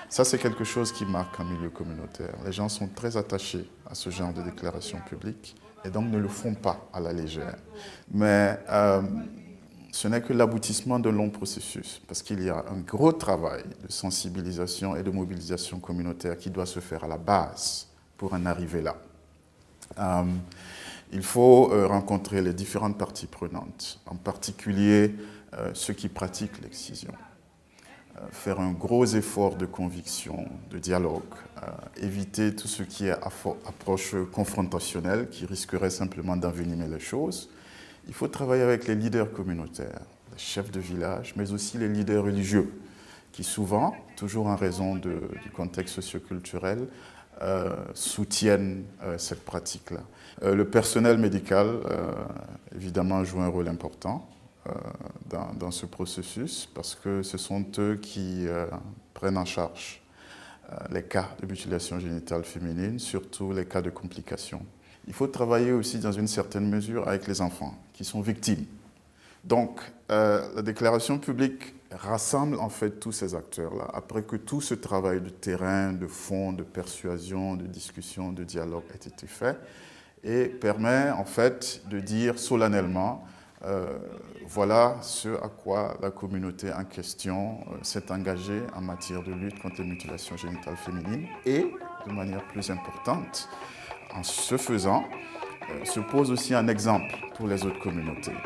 Ça, c'est quelque chose qui marque un milieu communautaire. Les gens sont très attachés à ce genre de déclaration publique et donc ne le font pas à la légère. Mais ce n'est que l'aboutissement d'un long processus, parce qu'il y a un gros travail de sensibilisation et de mobilisation communautaire qui doit se faire à la base pour en arriver là. Il faut rencontrer les différentes parties prenantes, en particulier ceux qui pratiquent l'excision. Faire un gros effort de conviction, de dialogue, éviter tout ce qui est approche confrontationnelle qui risquerait simplement d'envenimer les choses. Il faut travailler avec les leaders communautaires, les chefs de village, mais aussi les leaders religieux, qui souvent, toujours en raison du contexte socioculturel, soutiennent cette pratique-là. Le personnel médical, évidemment, joue un rôle important dans ce processus parce que ce sont eux qui prennent en charge les cas de mutilation génitale féminine, surtout les cas de complications. Il faut travailler aussi dans une certaine mesure avec les enfants qui sont victimes. Donc, la déclaration publique rassemble en fait tous ces acteurs-là, après que tout ce travail de terrain, de fond, de persuasion, de discussion, de dialogue ait été fait, et permet en fait de dire solennellement voilà ce à quoi la communauté en question s'est engagée en matière de lutte contre les mutilations génitales féminines et, de manière plus importante, en ce faisant, se pose aussi un exemple pour les autres communautés.